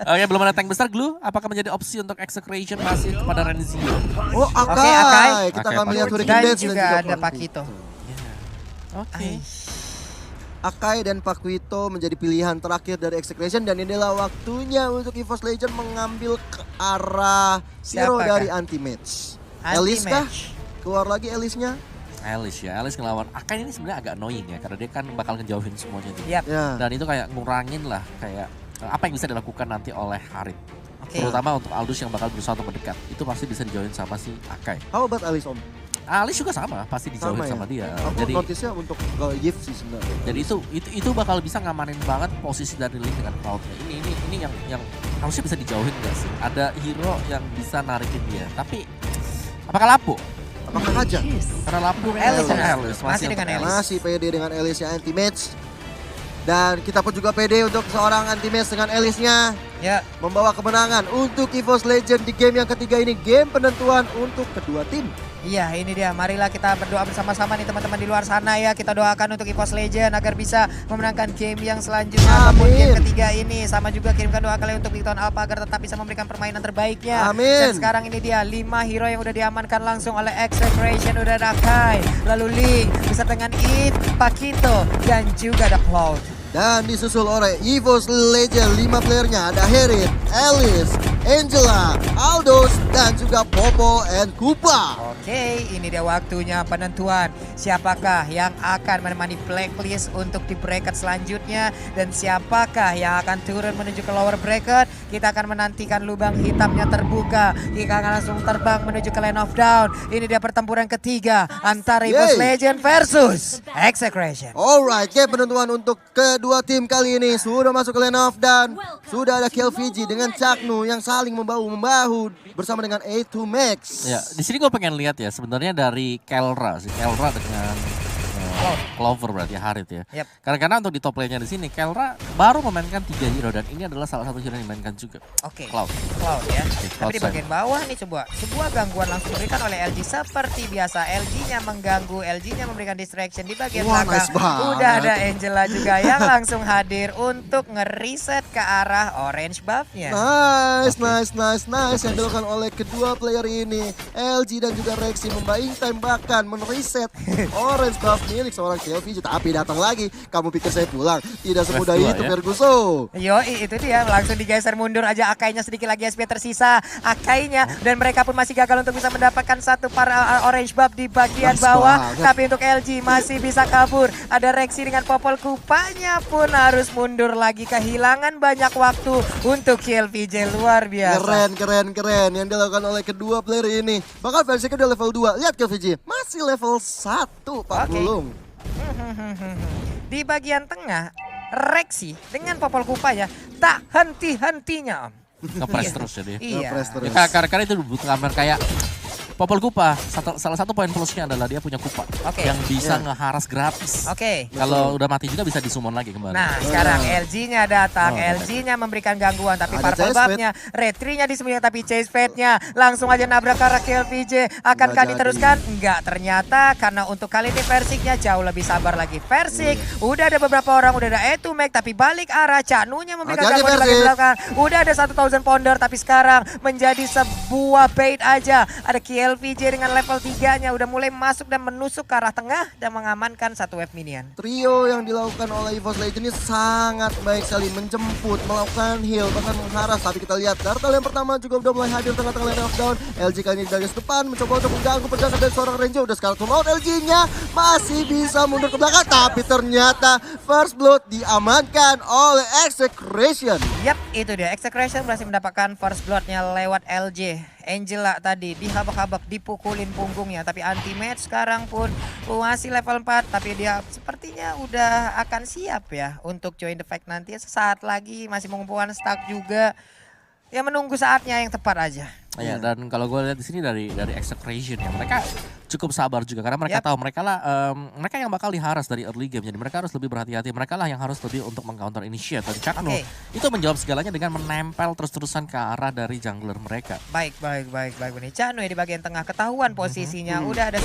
[SPEAKER 1] Oke, belum ada tank besar Glue. Apakah menjadi opsi untuk execration masih kepada Renzio?
[SPEAKER 2] Oh, Akai.
[SPEAKER 3] Oke, Akai.
[SPEAKER 2] Kita
[SPEAKER 1] Akai,
[SPEAKER 2] akan melihat
[SPEAKER 1] Pak.
[SPEAKER 2] Hurricane
[SPEAKER 3] Dan
[SPEAKER 2] Dance
[SPEAKER 3] juga ada
[SPEAKER 2] Pakito.
[SPEAKER 3] Pakito.
[SPEAKER 1] Oke.
[SPEAKER 2] Akai dan Pakito menjadi pilihan terakhir dari Execration dan inilah waktunya untuk EVOS Legend mengambil ke arah hero
[SPEAKER 3] Siapakah?
[SPEAKER 2] dari anti-match. Elis kah?
[SPEAKER 3] Anti-match.
[SPEAKER 2] Keluar lagi Elisnya?
[SPEAKER 1] Alice ya, Alice ngelawan Akai ini sebenarnya agak annoying ya karena dia kan bakal ngejauhin semuanya tuh.
[SPEAKER 3] Yap.
[SPEAKER 2] Ya.
[SPEAKER 1] Dan itu kayak ngurangin lah kayak apa yang bisa dilakukan nanti oleh Harit.
[SPEAKER 3] Oke.
[SPEAKER 1] Terutama untuk Aldous yang bakal berusaha untuk mendekat. Itu pasti bisa dijauhin sama si Akai.
[SPEAKER 2] How about Elis Om?
[SPEAKER 1] Alice juga sama, pasti dijauhin
[SPEAKER 2] Sama ya?
[SPEAKER 1] sama dia.
[SPEAKER 2] Aku
[SPEAKER 1] Jadi
[SPEAKER 2] notice-nya untuk Yves sih sebenarnya.
[SPEAKER 1] jadi itu bakal bisa ngamanin banget posisi dari Link dengan crowdnya. Ini yang harusnya bisa dijauhin gak sih? Ada hero yang bisa narikin dia. Tapi apakah Lapo?
[SPEAKER 2] Apakah Kaja?
[SPEAKER 1] Karena lapu
[SPEAKER 3] Alice,
[SPEAKER 1] Alice.
[SPEAKER 3] masih dengan
[SPEAKER 1] untuk
[SPEAKER 3] Alice.
[SPEAKER 2] Masih pede dengan Alice-nya anti-match. Dan kita pun juga pede untuk seorang anti-match dengan Alice-nya.
[SPEAKER 3] Ya,
[SPEAKER 2] Membawa kemenangan untuk EVOS Legend di game yang ketiga ini. Game penentuan untuk kedua tim.
[SPEAKER 3] iya ini dia. Marilah kita berdoa bersama-sama nih teman-teman di luar sana ya. Kita doakan untuk EVOS Legend agar bisa memenangkan game yang selanjutnya ataupun
[SPEAKER 2] Amin.
[SPEAKER 3] game ketiga ini. Sama juga kirimkan doa kalian untuk Victon Alpha agar tetap bisa memberikan permainan terbaiknya.
[SPEAKER 2] Amin.
[SPEAKER 3] Dan sekarang ini dia 5 hero yang udah diamankan langsung oleh Execration. Udah ada Kai, lalu Lee, bisa dengan It, Pakito, dan juga ada Cloud.
[SPEAKER 2] Dan disusul oleh EVOS Legend 5 playernya. Ada Herit, Alice, Angela, Aldous, dan juga Popo and Kupa.
[SPEAKER 3] Oke, ini dia waktunya penentuan. Siapakah yang akan menemani blacklist untuk di bracket selanjutnya dan siapakah yang akan turun menuju ke lower bracket. Kita akan menantikan lubang hitamnya terbuka. Kita akan langsung terbang menuju ke Land of Down. Ini dia pertempuran ketiga antara EVOS
[SPEAKER 2] Yeay.
[SPEAKER 3] Legend versus Execration.
[SPEAKER 2] Alright, game penentuan untuk kedua tim kali ini sudah masuk ke Land of Down. Sudah ada KLVG dengan Chaknu yang saling membahu-membahu bersama dengan A2 Max.
[SPEAKER 1] Ya, di sini gue pengen lihat ya sebenarnya dari Kelra dengan Clover berarti Harit ya.
[SPEAKER 3] Yep.
[SPEAKER 1] Karena untuk di top lane-nya di sini Kelra baru memainkan 3 hero dan ini adalah salah satu hero yang dimainkan juga.
[SPEAKER 3] Oke,
[SPEAKER 1] Cloud.
[SPEAKER 3] Cloud ya.
[SPEAKER 1] Oke,
[SPEAKER 3] Tapi di
[SPEAKER 1] Cloud
[SPEAKER 3] bagian bawah nih sebuah gangguan langsung diberikan oleh LG seperti biasa. LG-nya mengganggu, LG-nya memberikan distraction di bagian
[SPEAKER 2] Wah,
[SPEAKER 3] belakang.
[SPEAKER 2] nice banget.
[SPEAKER 3] Udah ada Angela juga yang langsung hadir untuk ngeriset ke arah orange buff-nya.
[SPEAKER 2] Nice yang dilakukan oleh kedua player ini. LG dan juga Rexy membaing tembakan mereset orange buff milik seorang KLVG. Tapi datang lagi, kamu pikir saya pulang? Tidak semudah
[SPEAKER 1] dua
[SPEAKER 2] itu
[SPEAKER 1] ya.
[SPEAKER 2] Ferguso.
[SPEAKER 3] Yoi, itu dia langsung digeser mundur aja. Akainya sedikit lagi SP tersisa. Akainya dan mereka pun masih gagal untuk bisa mendapatkan satu para orange buff di bagian
[SPEAKER 2] Nice
[SPEAKER 3] bawah.
[SPEAKER 2] banget.
[SPEAKER 3] Tapi untuk LG masih bisa kabur. Ada Rexy dengan Popol Kupanya pun harus mundur lagi. Kehilangan banyak waktu untuk kill VJ luar biasa.
[SPEAKER 2] Keren yang dilakukan oleh kedua player ini. Bahkan versi kedua level 2. Lihat KLVG, masih level 1 Pak
[SPEAKER 3] Oke.
[SPEAKER 2] Gulung.
[SPEAKER 3] Di bagian tengah Rexy dengan Popol Kupanya tak henti-hentinya Om.
[SPEAKER 1] Ngepres terus jadi.
[SPEAKER 3] Iya.
[SPEAKER 2] Ngepres terus.
[SPEAKER 1] Ya, karena itu butuh kamera kayak Popol Kupa. Salah satu poin plusnya adalah dia punya Kupa
[SPEAKER 3] Oke.
[SPEAKER 1] yang bisa
[SPEAKER 2] Iya.
[SPEAKER 1] ngeharas gratis.
[SPEAKER 3] Oke.
[SPEAKER 1] Kalau udah mati juga bisa disummon lagi kembali.
[SPEAKER 3] Nah sekarang LG-nya datang,
[SPEAKER 1] Oh,
[SPEAKER 3] LG-nya memberikan gangguan tapi
[SPEAKER 2] Ada
[SPEAKER 3] purple
[SPEAKER 2] chase
[SPEAKER 3] buff-nya, retry-nya disembunyikan tapi chase fade-nya langsung aja nabrak ke arah KLVJ. Akankah
[SPEAKER 2] Nggak
[SPEAKER 3] diteruskan? Enggak, ternyata karena untuk kali ini Versik-nya jauh lebih sabar lagi. Versik, udah ada beberapa orang, udah ada E2 Mac tapi balik arah, Caknunya memberikan
[SPEAKER 2] Hati-hati,
[SPEAKER 3] gangguan di bagian
[SPEAKER 2] Versik.
[SPEAKER 3] belakang. Udah ada 1000 pounder tapi sekarang menjadi sebuah bait aja. Ada KLVJ dengan level 3-nya udah mulai masuk dan menusuk ke arah tengah dan mengamankan satu wave minion.
[SPEAKER 2] Trio yang dilakukan oleh EVOS Legend ini sangat baik sekali menjemput, melakukan heal, bahkan mengharas. Tapi kita lihat turtle yang pertama juga udah mulai hadir tengah-tengah lane of down. LG kali ini dari depan mencoba untuk mengganggu pergerakan dari seorang ranger. Udah sekarang turn out LG-nya masih bisa mundur ke belakang. Tapi ternyata first blood diamankan oleh Execration.
[SPEAKER 3] Yap, itu dia. Execration berhasil mendapatkan first blood-nya lewat LJ. Angela tadi dihabak-habak, dipukulin punggungnya. Tapi anti-match sekarang pun masih level 4. Tapi dia sepertinya udah akan siap ya untuk join the fight nanti. Sesaat lagi masih mengumpulkan stack juga. Ya menunggu saatnya yang tepat aja.
[SPEAKER 1] Ya, dan kalau gue lihat di sini dari Execration ya, mereka cukup sabar juga karena mereka tahu mereka yang bakal diharas dari early game. Jadi mereka harus lebih berhati-hati. Mereka lah yang harus lebih untuk meng-counter initiate. Dan Chaknu itu menjawab segalanya dengan menempel terus-terusan ke arah dari jungler mereka.
[SPEAKER 3] Baik. Ini Caknu ya di bagian tengah ketahuan posisinya. Udah ada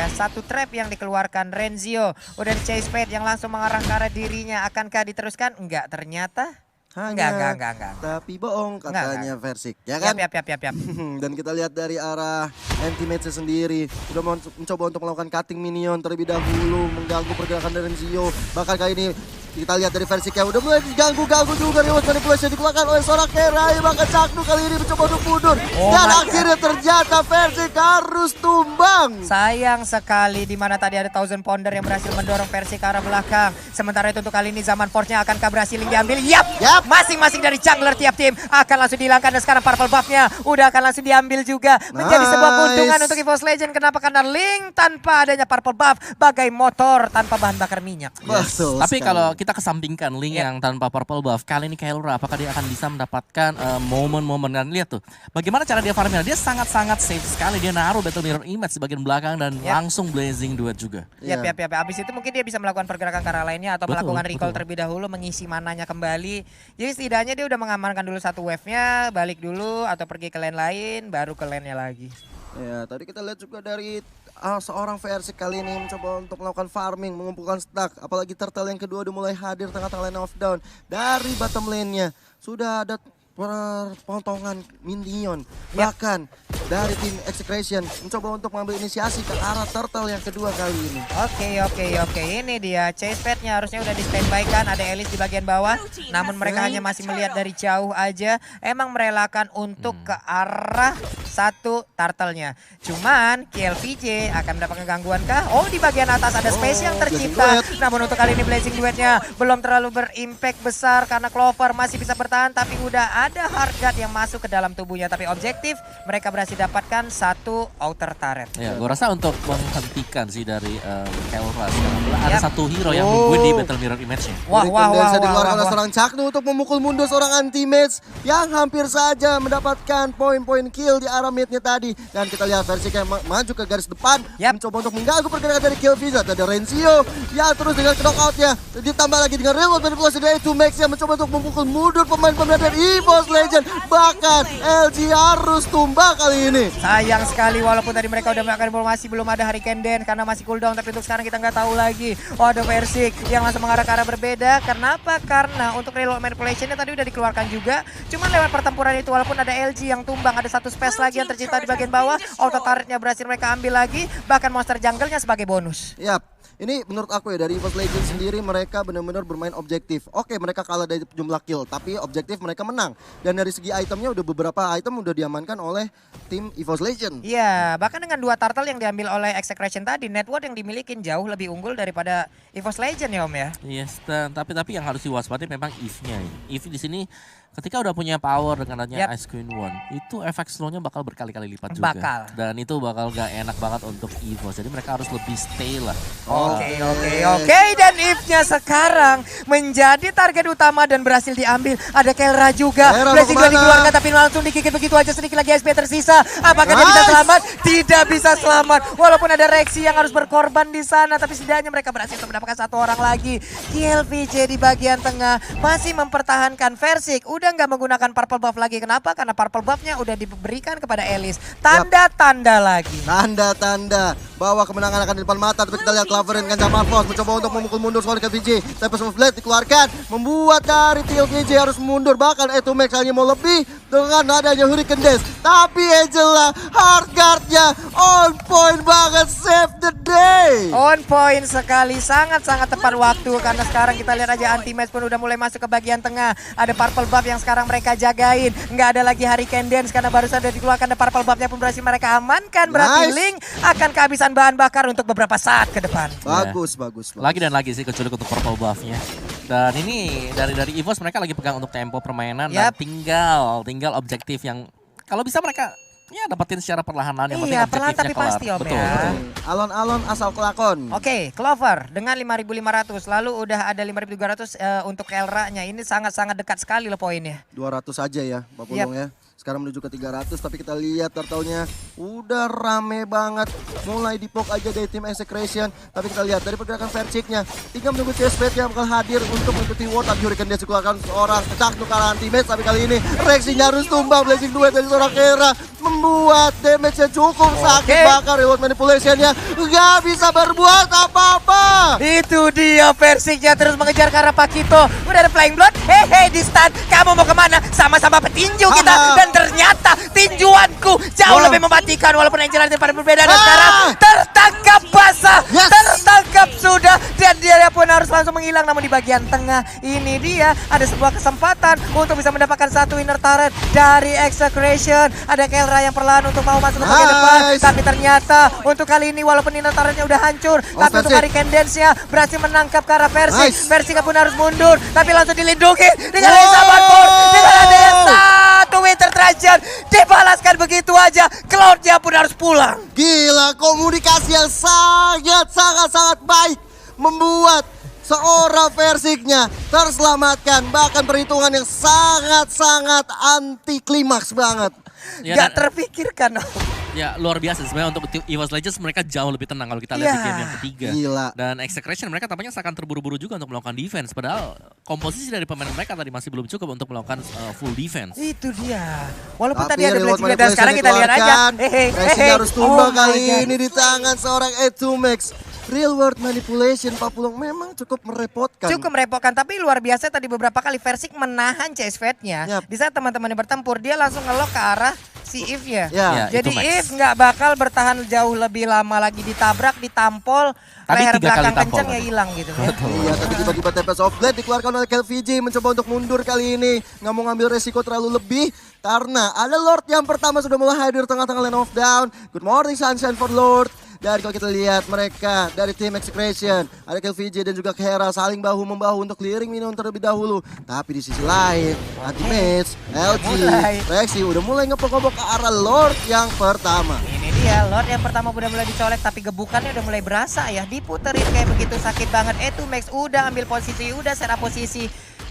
[SPEAKER 3] satu trap yang dikeluarkan Renzio. Udah di chase fade yang langsung mengarah ke arah dirinya. Akankah diteruskan? Enggak, ternyata. Enggak.
[SPEAKER 2] Tapi bohong katanya Versik, ya kan?
[SPEAKER 3] Yap.
[SPEAKER 2] Dan kita lihat dari arah anti-match sendiri sudah mencoba untuk melakukan cutting minion terlebih dahulu, mengganggu pergerakan dari Zio. Bahkan kali ini kita lihat dari Versik yang udah mulai diganggu juga remote manipulasi yang dikeluarkan oleh seorang Kerai. Bahkan Chaknu kali ini mencoba untuk mundur. Dan akhirnya ternyata Versik harus tumbang.
[SPEAKER 3] Sayang sekali di mana tadi ada 1000 pounder yang berhasil mendorong Versik ke arah belakang. Sementara itu untuk kali ini zaman force-nya akankah berhasil diambil? Yap. Masing-masing dari jungler tiap tim akan langsung dihilangkan dan sekarang purple buff-nya udah akan langsung diambil juga. Menjadi sebuah keuntungan untuk EVOS Legend. Kenapa? Karena Link tanpa adanya purple buff bagai motor tanpa bahan bakar minyak.
[SPEAKER 2] Betul
[SPEAKER 1] Tapi
[SPEAKER 2] sekali.
[SPEAKER 1] kalau kita kesampingkan Link yang tanpa purple buff. Kali ini Kael'Ra apakah dia akan bisa mendapatkan momen-momen, dan lihat tuh bagaimana cara dia farming. Dia sangat-sangat safe sekali. Dia naruh Battle Mirror Image di bagian belakang dan langsung Blazing Duet juga.
[SPEAKER 3] Yap. Abis itu mungkin dia bisa melakukan pergerakan ke arah lainnya atau melakukan recall terlebih dahulu, mengisi mananya kembali. Jadi setidaknya dia udah mengamankan dulu satu wave-nya, balik dulu atau pergi ke lane lain, baru ke lane-nya lagi.
[SPEAKER 2] Ya, tadi kita lihat juga dari seorang versi kali ini mencoba untuk melakukan farming, mengumpulkan stack. Apalagi turtle yang kedua udah mulai hadir tengah-tengah lane of down. Dari bottom lane-nya sudah ada potongan minion. Bahkan dari tim Execration mencoba untuk mengambil inisiasi ke arah turtle yang kedua kali ini.
[SPEAKER 3] Oke. Ini dia chase pad-nya harusnya udah di standby kan. Ada Elise di bagian bawah. Namun mereka hanya masih melihat dari jauh aja. Emang merelakan untuk ke arah satu turtle-nya. Cuman KLVJ akan mendapatkan gangguan kah? Oh, di bagian atas ada space yang tercipta. Namun untuk kali ini Blazing Duet-nya belum terlalu berimpact besar karena Clover masih bisa bertahan, tapi udah ada hard guard yang masuk ke dalam tubuhnya. Tapi objektif mereka berhasil dapatkan satu outer turret.
[SPEAKER 1] Ya, gue rasa untuk menghentikan sih dari Kael'Ra sekarang ada satu hero yang nungguin di Battle Mirror Image-nya.
[SPEAKER 3] Wah.
[SPEAKER 2] Dikeluarkan oleh seorang Chaknu untuk memukul mundur seorang anti-mage yang hampir saja mendapatkan poin-poin kill di arah mid-nya tadi. Dan kita lihat versi kayak maju ke garis depan, mencoba untuk mengganggu pergerakan dari KillVJ. Ada Rencio yang terus dengan knockout-nya, ditambah lagi dengan remote manipulasi dari 2max yang mencoba untuk memukul mundur pemain-pemain dari EVOS Legend. Bahkan LG harus tumbang kali ini.
[SPEAKER 3] Sayang sekali walaupun tadi mereka udah melakukan informasi belum ada Hurricane Dance karena masih cooldown, tapi untuk sekarang kita nggak tahu lagi. Oh, ada Versik yang langsung mengarah ke arah berbeda. Kenapa? Karena untuk reload manipulation-nya tadi udah dikeluarkan juga. Cuman lewat pertempuran itu walaupun ada LG yang tumbang, ada satu space lagi yang tercipta di bagian bawah. Auto turret-nya berhasil mereka ambil lagi. Bahkan monster jungle-nya sebagai bonus.
[SPEAKER 2] Yap. Ini menurut aku ya, dari EVOS Legends sendiri mereka benar-benar bermain objektif. Oke, mereka kalah dari jumlah kill, tapi objektif mereka menang. Dan dari segi itemnya udah beberapa item udah diamankan oleh tim EVOS Legends.
[SPEAKER 3] Iya, bahkan dengan 2 turtle yang diambil oleh Execration tadi, network yang dimiliki jauh lebih unggul daripada EVOS Legends ya Om ya.
[SPEAKER 1] Yes, tapi yang harus diwaspadai memang Eve-nya. Eve di sini ketika udah punya power dengan adanya Ice Queen One, itu efek slow-nya bakal berkali-kali lipat juga. Dan itu bakal gak enak banget untuk EVOS. Jadi mereka harus lebih stay lah.
[SPEAKER 3] Oke, dan Eve-nya sekarang menjadi target utama dan berhasil diambil. Ada Kael'Ra juga. Blazing Duet dikeluarkan tapi langsung dikikit begitu aja, sedikit lagi SP tersisa. Apakah dia bisa selamat? Tidak bisa selamat. Walaupun ada Rexy yang harus berkorban di sana, tapi setidaknya mereka berhasil untuk mendapatkan satu orang lagi. KLVJ di bagian tengah masih mempertahankan Versik. Udah nggak menggunakan purple buff lagi. Kenapa? Karena purple buff-nya udah diberikan kepada Elise. Tanda-tanda lagi.
[SPEAKER 2] Tanda-tanda bahwa kemenangan akan di depan mata. Tapi kita lihat Clover dengan Jamal Frost mencoba untuk memukul mundur soal KLVJ. Tempest of Blade dikeluarkan, membuat dari KLVJ harus mundur. Bahkan 2max hanya mau lebih dengan adanya Hurricane Dance. Tapi Angela hard guard-nya on point banget, save the day.
[SPEAKER 3] On point sekali, sangat-sangat tepat waktu. Karena sekarang kita lihat aja anti-match pun udah mulai masuk ke bagian tengah. Ada purple buff yang sekarang mereka jagain. Nggak ada lagi Hurricane Dance karena baru saja dikeluarkan. Dan purple buff-nya pun berhasil mereka amankan. Berarti Link akan kehabisan bahan bakar untuk beberapa saat ke depan.
[SPEAKER 2] Bagus.
[SPEAKER 1] Lagi dan lagi sih kecuali untuk purple buff-nya. Dan ini dari EVOS mereka lagi pegang untuk tempo permainan. Dan tinggal objektif yang kalau bisa mereka dapetin secara perlahan-lahan. Yang penting
[SPEAKER 3] perlahan tapi
[SPEAKER 1] kelar.
[SPEAKER 3] pasti Om.
[SPEAKER 1] Betul.
[SPEAKER 2] Alon-alon asal kelakon.
[SPEAKER 3] Oke, Clover dengan 5.500, lalu udah ada 5.300 untuk Kael'Ra-nya. Ini sangat-sangat dekat sekali loh poinnya.
[SPEAKER 2] 200 aja ya Pak Pulung ya. Sekarang menuju ke 300, tapi kita lihat turtle-nya udah rame banget. Mulai dipok aja dari tim Execration. Tapi kita lihat dari pergerakan Versik-nya, tinggal menunggu chestplate yang bakal hadir untuk mengikuti war. Tapi Hurricane Dance dikeluarkan seorang Chaknu ke arah anti-match. Tapi kali ini Rexy-nya harus tumbang. Blazing Duet dari seorang Kael'Ra membuat damage-nya cukup sakit. Bahkan reward manipulation-nya nggak bisa berbuat apa-apa.
[SPEAKER 3] Itu dia Versik-nya terus mengejar ke arah Pakito. Udah ada Flying Blood. Hei di stun, kamu mau kemana? Sama-sama petinju kita. Dan ternyata tinjuanku jauh lebih mematikan. Walaupun Angela daripada berbeda. Dan sekarang tertangkap basah. Tertangkap sudah. Dan dia pun harus langsung menghilang. Namun di bagian tengah ini dia ada sebuah kesempatan untuk bisa mendapatkan satu inner turret dari Execration. Ada Kael'Ra yang perlahan untuk mau masuk ke bagian depan. Tapi ternyata untuk kali ini walaupun inner turretnya udah hancur. Tapi untuk Hurricane Dance-nya berhasil menangkap ke arah Versik. Versik pun harus mundur. Tapi langsung dilindungi dengan Elizabeth pun. Dengan adanya satu Winter Trajan. Dibalaskan begitu aja. Cloud-nya pun harus pulang.
[SPEAKER 2] Gila, komunikasi yang sangat baik membuat seorang Versiknya terselamatkan. Bahkan perhitungan yang sangat-sangat anti klimaks banget.
[SPEAKER 1] Ya,
[SPEAKER 3] Gak terpikirkan.
[SPEAKER 1] Ya luar biasa sebenarnya untuk tim EVOS Legends mereka jauh lebih tenang kalau kita lihat di
[SPEAKER 3] Iya.
[SPEAKER 1] game yang ketiga.
[SPEAKER 2] Gila.
[SPEAKER 1] Dan Execration mereka tampaknya seakan terburu-buru juga untuk melakukan defense. Padahal komposisi dari pemain mereka tadi masih belum cukup untuk melakukan full defense.
[SPEAKER 3] Itu dia. Walaupun
[SPEAKER 2] Tapi
[SPEAKER 3] tadi ada
[SPEAKER 2] reload
[SPEAKER 3] Blade dan sekarang kita lihat aja.
[SPEAKER 2] manipulation Racing harus tumbang
[SPEAKER 3] Oh my
[SPEAKER 2] kali
[SPEAKER 3] God.
[SPEAKER 2] ini di tangan seorang A2Max. Real world manipulation Pak Pulung memang cukup merepotkan.
[SPEAKER 3] Cukup merepotkan, tapi luar biasa tadi beberapa kali Versik menahan CSVT-nya.
[SPEAKER 2] Yap.
[SPEAKER 3] Di saat teman-temannya bertempur, dia langsung ngelok ke arah si If-nya.
[SPEAKER 2] Ya,
[SPEAKER 1] Ya,
[SPEAKER 3] Jadi
[SPEAKER 1] itu Max.
[SPEAKER 3] If nggak bakal bertahan jauh lebih lama lagi, ditabrak, ditampol,
[SPEAKER 1] Tadi
[SPEAKER 3] leher
[SPEAKER 1] 3 kali
[SPEAKER 3] belakang
[SPEAKER 1] tampol
[SPEAKER 3] kenceng ya
[SPEAKER 1] tadi.
[SPEAKER 3] hilang gitu. Ya.
[SPEAKER 2] Iya, tapi tiba-tiba Tempest of Blade dikeluarkan oleh KLVJ mencoba untuk mundur kali ini. Nggak mau ngambil resiko terlalu lebih karena ada Lord yang pertama sudah mulai hadir tengah-tengah lane of down. Good morning Sunshine for Lord. Dan kalau kita lihat mereka dari tim Execration, ada KLVJ dan juga Kera saling bahu-membahu untuk clearing minion terlebih dahulu. Tapi di sisi lain, Anti-Mage, LG,
[SPEAKER 3] Mulai.
[SPEAKER 2] Rexy udah mulai ngepok-ngepok ke arah Lord yang pertama.
[SPEAKER 3] Ini dia, Lord yang pertama udah mulai dicolek, tapi gebukannya udah mulai berasa ya. Diputerin kayak begitu sakit banget. Max udah ambil posisi, udah set up posisi.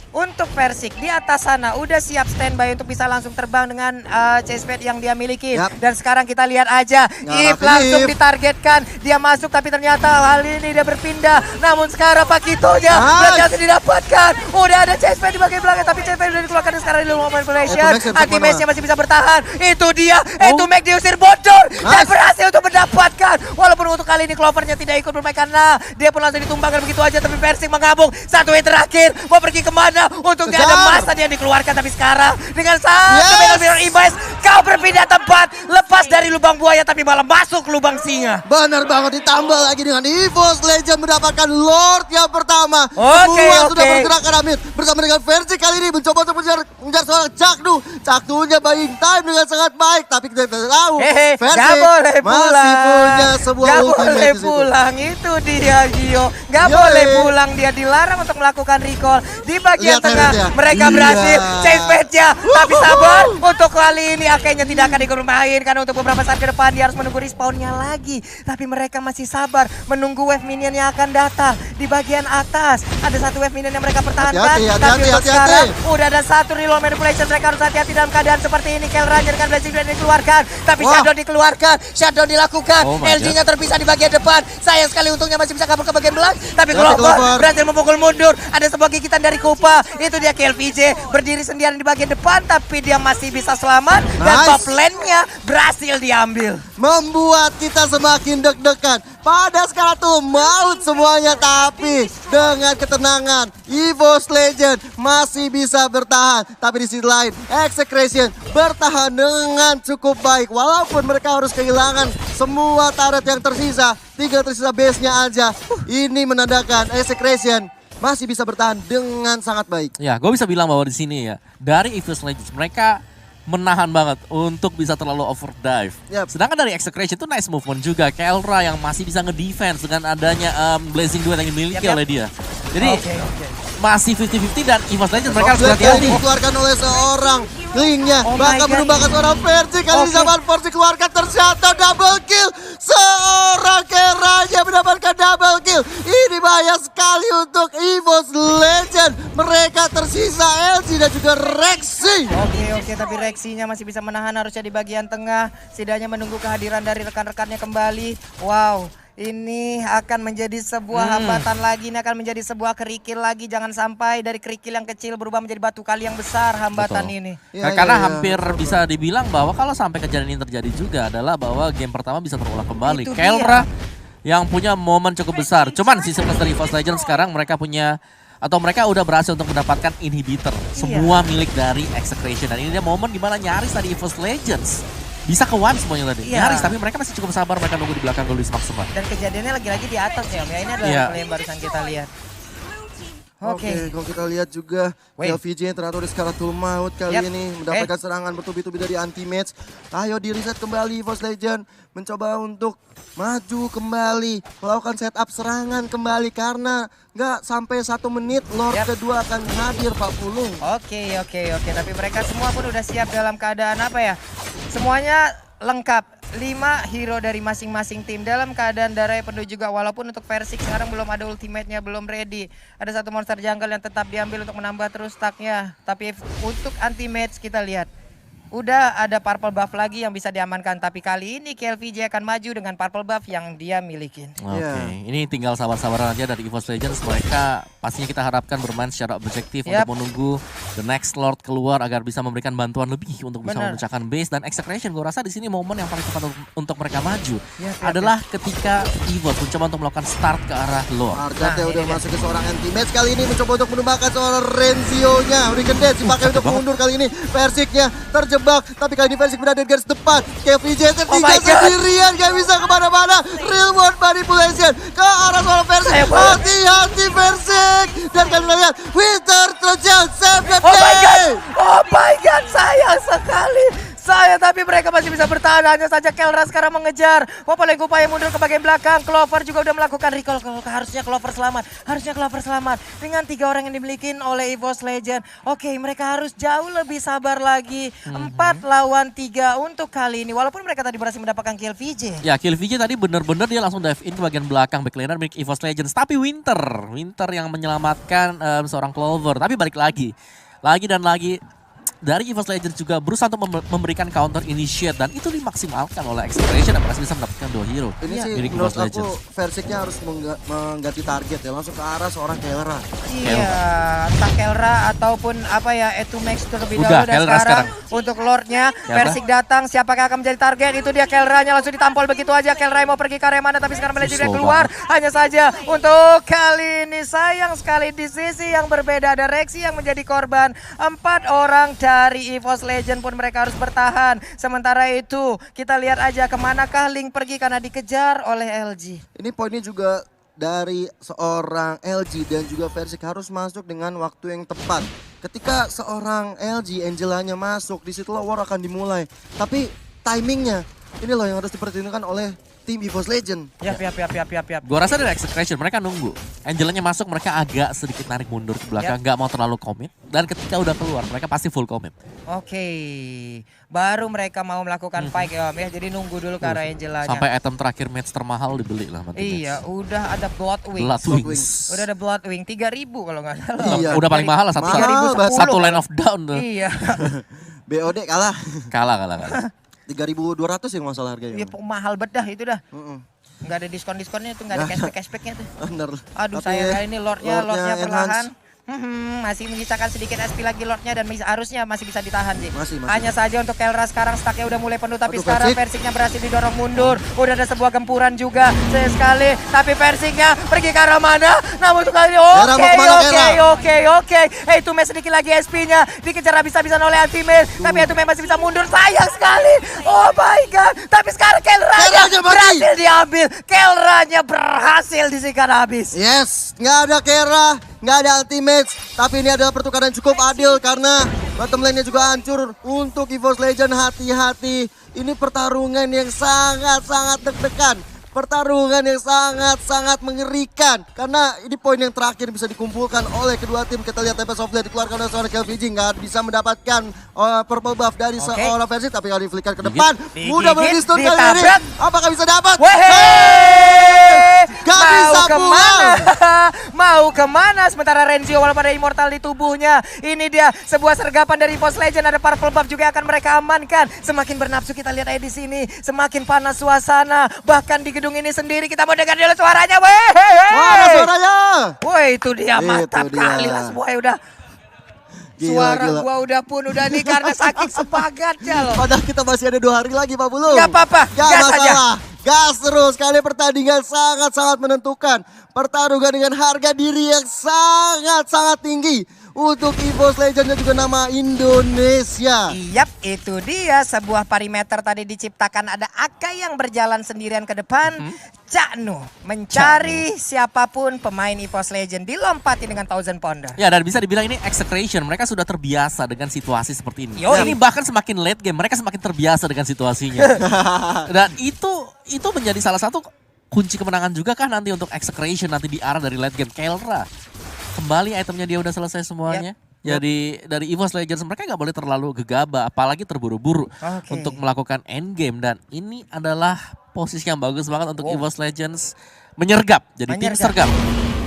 [SPEAKER 3] Untuk Versik di atas sana udah siap standby untuk bisa langsung terbang dengan CSVT yang dia miliki.
[SPEAKER 2] Yap.
[SPEAKER 3] Dan sekarang kita lihat aja,
[SPEAKER 2] Ngarapin
[SPEAKER 3] If langsung
[SPEAKER 2] If.
[SPEAKER 3] ditargetkan. Dia masuk tapi ternyata hal ini dia berpindah. Namun sekarang Pakitonya
[SPEAKER 2] Nice.
[SPEAKER 3] berhasil didapatkan. Udah ada CSVT di bagian belakang, tapi CSVT udah dikeluarkan dan sekarang di luar manipulation.
[SPEAKER 2] Max yang
[SPEAKER 3] Anti-Mage-nya
[SPEAKER 2] mana?
[SPEAKER 3] masih bisa bertahan. Itu dia, Max diusir bocor. Dan
[SPEAKER 2] Nice.
[SPEAKER 3] berhasil untuk mendapatkan. Walaupun untuk kali ini Clovernya tidak ikut bermain karena dia pun langsung ditumbangkan begitu aja. Tapi Versik menggabung. Satu yang terakhir mau pergi kemana untuk dia ada
[SPEAKER 2] Kejar.
[SPEAKER 3] masa dia dikeluarkan. Tapi sekarang dengan satu
[SPEAKER 2] Yes.
[SPEAKER 3] Mirror Image kau berpindah tempat. Lepas dari lubang buaya tapi malah masuk ke lubang singa.
[SPEAKER 2] Benar banget, ditambah lagi dengan EVOS Legend mendapatkan Lord yang pertama.
[SPEAKER 3] Oke,
[SPEAKER 2] Semua
[SPEAKER 3] oke.
[SPEAKER 2] sudah bergerak ke arah mid. Bersama dengan Versi kali ini mencoba untuk mengejar seorang Cakdu. Cakdunya buying time dengan sangat baik. Tapi kita tidak tahu Versi
[SPEAKER 3] Gak boleh pulang.
[SPEAKER 2] masih punya sebuah
[SPEAKER 3] Gak
[SPEAKER 2] ultimate
[SPEAKER 3] boleh
[SPEAKER 2] di situ.
[SPEAKER 3] pulang, itu dia Gio. Gak
[SPEAKER 2] Yoi.
[SPEAKER 3] boleh pulang, dia dilarang untuk melakukan recall. Di bagian
[SPEAKER 2] Lihat
[SPEAKER 3] tengah
[SPEAKER 2] headnya.
[SPEAKER 3] mereka
[SPEAKER 2] Iya.
[SPEAKER 3] berhasil chase match-nya. Tapi sabar, untuk kali ini akhirnya tidak akan ikut bermain. Karena untuk beberapa saat ke depan dia harus menunggu respawn-nya lagi. Tapi mereka masih sabar menunggu wave minion yang akan datang. Di bagian atas ada satu wave minion yang mereka pertahankan.
[SPEAKER 2] Hati-hati,
[SPEAKER 3] Tapi untuk
[SPEAKER 2] hati-hati.
[SPEAKER 3] sekarang udah ada satu reload manipulation. Mereka harus hati-hati dalam keadaan seperti ini. Kel Ranger dengan Blazing Blade dikeluarkan. Tapi
[SPEAKER 2] Wah.
[SPEAKER 3] Shadow dikeluarkan. Shadow dilakukan.
[SPEAKER 1] Oh my
[SPEAKER 3] LG-nya terpisah di bagian depan. Sayang sekali untungnya masih bisa kabur ke bagian belakang. Tapi
[SPEAKER 2] Clover.
[SPEAKER 3] Clover berhasil memukul mundur. Ada sebuah gigitan dari Kupa. Itu dia KLVJ berdiri sendirian di bagian depan. Tapi dia masih bisa selamat. Dan
[SPEAKER 2] Nice.
[SPEAKER 3] top lane-nya berhasil diambil.
[SPEAKER 2] Membuat kita semakin deg-degan. Pada skala tuh maut semuanya, tapi dengan ketenangan EVOS Legend masih bisa bertahan. Tapi di sisi lain Execration bertahan dengan cukup baik. Walaupun mereka harus kehilangan semua turret yang tersisa, tinggal tersisa base-nya aja. Ini menandakan Execration masih bisa bertahan dengan sangat baik.
[SPEAKER 1] Ya, gue bisa bilang bahwa di sini ya dari EVOS Legends mereka menahan banget untuk bisa terlalu overdrive.
[SPEAKER 2] Yap.
[SPEAKER 1] Sedangkan dari Execration itu nice movement juga. Kelra yang masih bisa ngedefense dengan adanya Blazing Duel yang dimiliki
[SPEAKER 3] Yap, yap.
[SPEAKER 1] oleh dia. Jadi
[SPEAKER 3] Oke.
[SPEAKER 1] masih 50-50 dan EVOS Legends mereka harus
[SPEAKER 2] Blade
[SPEAKER 1] hati-hati.
[SPEAKER 2] dikeluarkan oleh seorang Lingnya,
[SPEAKER 3] Oh my
[SPEAKER 2] bahkan
[SPEAKER 3] God.
[SPEAKER 2] menumbangkan seorang Versi. Kali ini
[SPEAKER 3] Oke.
[SPEAKER 2] zaman Versi keluarkan ternyata double kill. Seorang Keranya mendapatkan double kill. Ini bahaya sekali untuk EVOS Legend. Mereka tersisa LG dan juga Rexy.
[SPEAKER 3] Oke, tapi Rexinya masih bisa menahan harusnya di bagian tengah. Setidaknya menunggu kehadiran dari rekan-rekannya kembali. Wow, ini akan menjadi sebuah hambatan lagi. Ini akan menjadi sebuah kerikil lagi. Jangan sampai dari kerikil yang kecil berubah menjadi batu kali yang besar hambatan
[SPEAKER 1] Betul.
[SPEAKER 3] ini.
[SPEAKER 2] Iya,
[SPEAKER 1] Karena
[SPEAKER 2] iya, iya.
[SPEAKER 1] hampir bisa dibilang bahwa kalau sampai kejadian ini terjadi juga adalah bahwa game pertama bisa terulang kembali.
[SPEAKER 3] Itu dia.
[SPEAKER 1] Kelra yang punya momen cukup besar. Cuman sisi plus dari EVOS Legends sekarang mereka punya atau mereka udah berhasil untuk mendapatkan inhibitor. Semua milik dari Execration. Dan ini dia momen dimana nyaris tadi EVOS Legends bisa ke one semuanya tadi.
[SPEAKER 3] Iya.
[SPEAKER 1] Nyaris, tapi mereka masih cukup sabar. Mereka nunggu di belakang Goldie Smack semua.
[SPEAKER 3] Dan kejadiannya lagi-lagi di atas ya Om ya. Ini adalah
[SPEAKER 1] Iya.
[SPEAKER 3] play yang barusan kita lihat.
[SPEAKER 2] Oke,
[SPEAKER 3] Oke.
[SPEAKER 2] kalau kita lihat juga
[SPEAKER 3] Wait.
[SPEAKER 2] LVJ yang ternyata udah skalatul maut kali
[SPEAKER 3] Yap.
[SPEAKER 2] ini mendapatkan serangan bertubi-tubi dari anti-match. Ayo di reset kembali EVOS Legend, mencoba untuk maju kembali, melakukan setup serangan kembali karena nggak sampai 1 menit Lord
[SPEAKER 3] Yap.
[SPEAKER 2] kedua akan hadir Pak Pulung.
[SPEAKER 3] Oke. Tapi mereka semua pun udah siap dalam keadaan apa ya? Semuanya lengkap. hero dari masing-masing tim dalam keadaan darah penuh juga. Walaupun untuk Versik sekarang belum ada ultimate-nya, belum ready. Ada satu monster jungle yang tetap diambil untuk menambah terus stack-nya. Tapi untuk anti-match kita lihat. Udah ada purple buff lagi yang bisa diamankan. Tapi kali ini KLVJ akan maju dengan purple buff yang dia milikin.
[SPEAKER 1] Oke, ini tinggal sabar-sabaran aja dari EVOS Legends. Mereka pastinya kita harapkan bermain secara objektif untuk menunggu the next Lord keluar agar bisa memberikan bantuan lebih untuk bisa memecahkan base dan execution. Gue rasa di sini momen yang paling tepat untuk mereka maju adalah ketika EVOS mencoba untuk melakukan start ke arah Lord.
[SPEAKER 2] Argante udah masuk ke seorang anti-match kali ini, mencoba untuk menumbangkan seorang Renzio-nya. Hurricane Death dipakai untuk mundur kali ini. Versiknya terjebak, tapi kali ini Versik berada di garis depan. KVJ tertinggal sendirian, gak bisa kemana-mana. Real world manipulation ke arah seorang Versik. Hati-hati Versik. Dan kali kita lihat Winter Trojan save the day.
[SPEAKER 3] Oh my god, sayang sekali. Tapi mereka masih bisa bertahan. Hanya saja Kelra sekarang mengejar. Wapalagi upaya mundur ke bagian belakang. Clover juga udah melakukan recall. Harusnya Clover selamat. Dengan 3 orang yang dimiliki oleh EVOS Legend. Oke, mereka harus jauh lebih sabar lagi. 4 lawan 3 untuk kali ini. Walaupun mereka tadi berhasil mendapatkan kill VJ.
[SPEAKER 1] Ya, kill VJ tadi benar-benar dia langsung dive in ke bagian belakang backlaner milik EVOS Legends. Tapi Winter yang menyelamatkan seorang Clover. Tapi balik lagi dan lagi. Dari EVOS Legends juga berusaha untuk memberikan counter initiate dan itu dimaksimalkan oleh Execution dan berhasil bisa mendapatkan 2 hero.
[SPEAKER 2] Ini sih menurut aku Versiknya harus mengganti target ya, langsung ke arah seorang Kelra.
[SPEAKER 3] Iya, entah Kelra ataupun apa ya, Etu Max terlebih dahulu. Dan sekarang untuk Lordnya Versik datang, siapakah akan menjadi target? Itu dia Kelranya langsung ditampol begitu aja. Kelra mau pergi ke arah mana tapi sekarang Manager keluar. Hanya saja untuk kali ini sayang sekali di sisi yang berbeda ada Rexy yang menjadi korban. 4 orang dari EVOS Legend pun mereka harus bertahan. Sementara itu kita lihat aja kemanakah Link pergi karena dikejar oleh LG.
[SPEAKER 2] Ini poinnya juga dari seorang LG dan juga Versik harus masuk dengan waktu yang tepat. Ketika seorang LG Angelanya masuk, disitulah war akan dimulai. Tapi timingnya ini loh yang harus dipertimbangkan oleh tim EVOS Legend.
[SPEAKER 3] Yap.
[SPEAKER 1] Gua rasa dari Execution mereka nunggu. Angelanya masuk, mereka agak sedikit narik mundur ke belakang, nggak mau terlalu komit. Dan ketika udah keluar, mereka pasti full komit.
[SPEAKER 3] Oke, baru mereka mau melakukan fight ya, jadi nunggu dulu ke arah Angelanya.
[SPEAKER 1] Sampai item terakhir match termahal dibeli lah.
[SPEAKER 3] Iya, udah ada Blood Wings. Udah ada Blood Wing 3.000 kalau nggak salah.
[SPEAKER 1] Iya, udah paling mahal lah, satu line of down tuh.
[SPEAKER 3] Iya.
[SPEAKER 2] BOD kalah.
[SPEAKER 1] Kalah.
[SPEAKER 2] 3.200 yang masalah harganya.
[SPEAKER 3] Iya, mahal bedah itu dah. Nggak ada diskon-diskonnya tuh, nggak ada cashback-nya tuh.
[SPEAKER 2] Bener.
[SPEAKER 3] Aduh, sayang kali ini Lordnya perlahan. Masih menyisakan sedikit SP lagi Lordnya dan harusnya masih bisa ditahan sih.
[SPEAKER 2] Masih.
[SPEAKER 3] Hanya saja untuk Kelra sekarang stacknya udah mulai penuh tapi sekarang Versiknya berhasil didorong mundur. Udah ada sebuah gempuran juga sekali tapi Versiknya pergi ke arah mana? Namun untuk kali ini oke. Itu Mes sedikit lagi SP-nya dikejar habis-habisan oleh Ultimate tapi Ultimate masih bisa mundur, sayang sekali. Oh my god. Tapi sekarang Kelranya berhasil diambil. Kelranya berhasil disikat habis.
[SPEAKER 2] Yes, nggak ada Kelra, nggak ada Ultimate. Tapi ini adalah pertukaran cukup adil karena bottom lane-nya juga hancur. Untuk EVOS Legend hati-hati. Ini pertarungan yang sangat-sangat deg-degan. Pertarungan yang sangat-sangat mengerikan. Karena ini poin yang terakhir bisa dikumpulkan oleh kedua tim. Kita lihat Tempest of Blade dikeluarkan oleh seorang KLVJ. Nggak bisa mendapatkan purple buff dari seorang Versik. Tapi kalau di-flicker ke depan. Mudah menistun kali ini. Apakah bisa dapat? Gak bisa pulang.
[SPEAKER 3] Mau kemana? Sementara Renzio walaupun ada immortal di tubuhnya. Ini dia sebuah sergapan dari EVOS Legend. Ada purple buff juga akan mereka amankan. Semakin bernafsu kita lihat aja di sini. Semakin panas suasana. Bahkan di gedung ini sendiri kita mau dengar dulu suaranya.
[SPEAKER 2] Mana suaranya?
[SPEAKER 3] Woi, itu dia mantap kali lah semua udah. Suara gua udah nih karena saking semangatnya loh.
[SPEAKER 2] Padahal kita masih ada 2 hari lagi Pak Bulu.
[SPEAKER 3] Gak apa-apa, gas
[SPEAKER 2] masalah. Gas terus, kali pertandingan sangat-sangat menentukan. Pertarungan dengan harga diri yang sangat-sangat tinggi. Untuk EVOS Legend dan juga nama Indonesia.
[SPEAKER 3] Yap, itu dia sebuah perimeter tadi diciptakan. Ada Akai yang berjalan sendirian ke depan. Caknu mencari siapapun pemain EVOS Legend, dilompati dengan Thousand Pounder.
[SPEAKER 1] Ya, dan bisa dibilang ini Execution, mereka sudah terbiasa dengan situasi seperti ini. Ini bahkan semakin late game, mereka semakin terbiasa dengan situasinya. Dan itu menjadi salah satu kunci kemenangan juga kan nanti untuk Execution nanti di arah dari late game. Kelra kembali itemnya dia udah selesai semuanya. Jadi dari EVOS Legends mereka nggak boleh terlalu gegabah, apalagi terburu-buru
[SPEAKER 3] Oke.
[SPEAKER 1] untuk melakukan endgame. Dan ini adalah posisi yang bagus banget untuk EVOS Legends menyergap. Jadi tim
[SPEAKER 3] Menyergap.
[SPEAKER 1] sergap.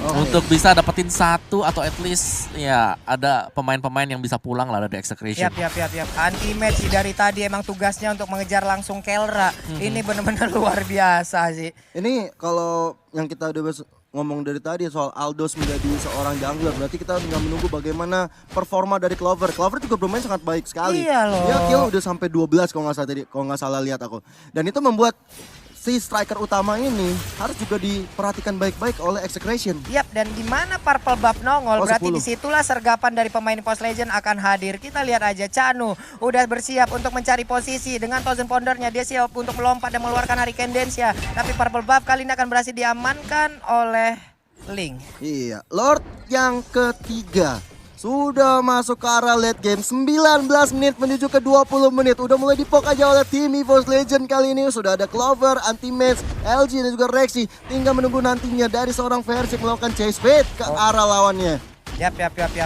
[SPEAKER 1] Untuk bisa dapetin satu atau at least ya ada pemain-pemain yang bisa pulang lah dari Execration.
[SPEAKER 3] Yap. Anti-match sih dari tadi emang tugasnya untuk mengejar langsung Kelra. Ini benar-benar luar biasa sih.
[SPEAKER 2] Ini kalau yang kita udah ngomong dari tadi soal Aldos menjadi seorang jungler, berarti kita tinggal menunggu bagaimana performa dari Clover. Clover juga bermain sangat baik sekali.
[SPEAKER 3] Iya loh.
[SPEAKER 2] Dia kill udah sampai 12 kalau nggak salah tadi, kalau nggak salah lihat aku. Dan itu membuat si striker utama ini harus juga diperhatikan baik-baik oleh Execration.
[SPEAKER 3] Yap, dan di mana Purple Buff nongol,
[SPEAKER 2] Oh,
[SPEAKER 3] berarti
[SPEAKER 2] 10.
[SPEAKER 3] disitulah sergapan dari pemain EVOS Legend akan hadir. Kita lihat aja, Chanu udah bersiap untuk mencari posisi dengan Thousand Pondernya. Dia siap untuk melompat dan mengeluarkan Hurricane Dance ya. Tapi Purple Buff kali ini akan berhasil diamankan oleh Link.
[SPEAKER 2] Iya, Lord yang ketiga sudah masuk ke arah late game. 19 menit menuju ke 20 menit. Udah mulai dipok aja oleh tim EVOS Legend kali ini. Sudah ada Clover, Anti-Match, LG dan juga Rexy. Tinggal menunggu nantinya dari seorang versi melakukan chase fade ke arah lawannya.
[SPEAKER 3] Yap,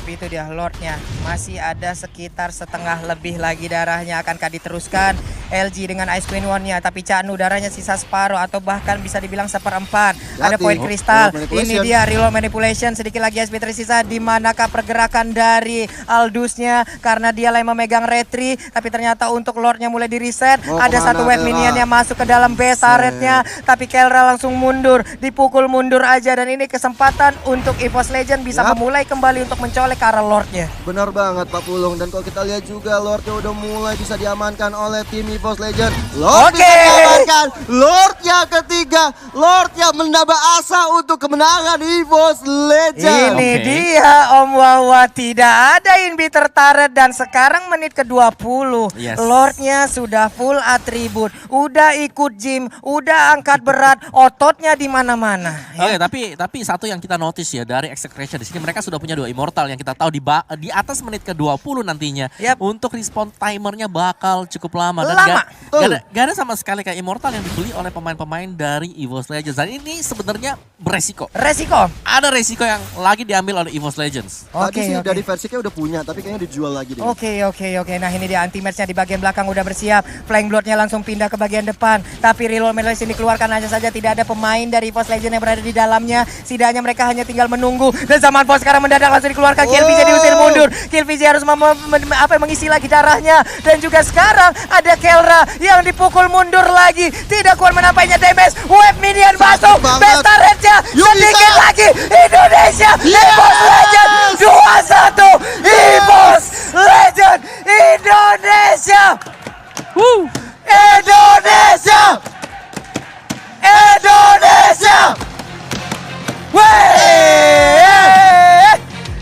[SPEAKER 3] itu dia Lordnya. Masih ada sekitar setengah lebih lagi darahnya. Akankah diteruskan LG dengan Ice Queen One-nya? Tapi Chanu darahnya sisa separuh atau bahkan bisa dibilang seperempat. Ada poin kristal. Ini dia reload manipulation. Sedikit lagi SP tersisa. Di manakah pergerakan dari Aldusnya? Karena dia yang memegang retri. Tapi ternyata untuk Lordnya mulai di reset. Ada satu wave minion yang masuk ke dalam base turretnya. Tapi Kelra langsung mundur. Dipukul mundur aja. Dan ini kesempatan untuk EVOS Legend bisa memulai kembali untuk mencolek ke arah Lordnya.
[SPEAKER 2] Benar banget Pak Pulung. Dan kalau kita lihat juga Lordnya udah mulai bisa diamankan oleh tim EVOS Legend. Lord bisa diamankan. Lord yang ketiga. Lord yang menambah asa untuk kemenangan EVOS Legend.
[SPEAKER 3] Ini dia Om Wawa, tidak ada inhibitor turret dan sekarang menit ke-20.
[SPEAKER 1] Yes.
[SPEAKER 3] Lordnya sudah full atribut, udah ikut gym, udah angkat berat, ototnya di mana-mana.
[SPEAKER 1] Oke, tapi satu yang kita notice ya dari Execration di sini mereka sudah punya 2 immortal yang kita tahu di atas menit ke-20 nantinya.
[SPEAKER 3] Yap.
[SPEAKER 1] Untuk respawn timernya bakal cukup lama dan
[SPEAKER 3] Lama.
[SPEAKER 1] gak ada sama sekali kayak immortal yang dibeli oleh pemain-pemain dari EVOS Legends. Dan ini sebenarnya beresiko.
[SPEAKER 3] Resiko.
[SPEAKER 1] Ada resiko yang lagi diambil oleh EVOS Legends.
[SPEAKER 2] Tadi sih dari versi udah punya, tapi kayaknya dijual lagi deh.
[SPEAKER 3] Oke. Nah ini dia anti-matchnya di bagian belakang udah bersiap. Flying Bloodnya langsung pindah ke bagian depan. Tapi reload medalist ini dikeluarkan aja saja. Tidak ada pemain dari EVOS Legend yang berada di dalamnya. Setidaknya mereka hanya tinggal menunggu. Dan zaman Force sekarang mendadak langsung dikeluarkan. Killvizzy diusir mundur. Killvizzy harus mengisi lagi darahnya. Dan juga sekarang ada Kelra yang dipukul mundur lagi. Tidak kuat menampainya damage. Wave minion masuk. Best turretnya sedikit lagi. Indonesia EVOS Legend 2-1. EVOS Legend Indonesia. Indonesia.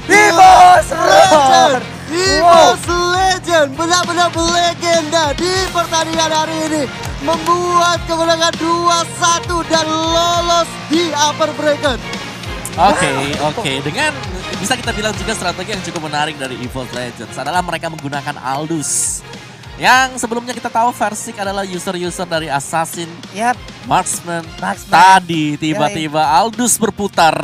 [SPEAKER 3] EVOS Legend.
[SPEAKER 2] EVOS Legend benar-benar legenda di pertandingan hari ini, membuat kemenangan 2-1 dan lolos di upper bracket.
[SPEAKER 1] Oke. Dengan bisa kita bilang juga strategi yang cukup menarik dari EVOS Legends adalah mereka menggunakan Aldous. Yang sebelumnya kita tahu Versik adalah user-user dari Assassin,
[SPEAKER 3] Yap.
[SPEAKER 1] Marksman.
[SPEAKER 3] Marksman.
[SPEAKER 1] Tadi tiba-tiba Aldous berputar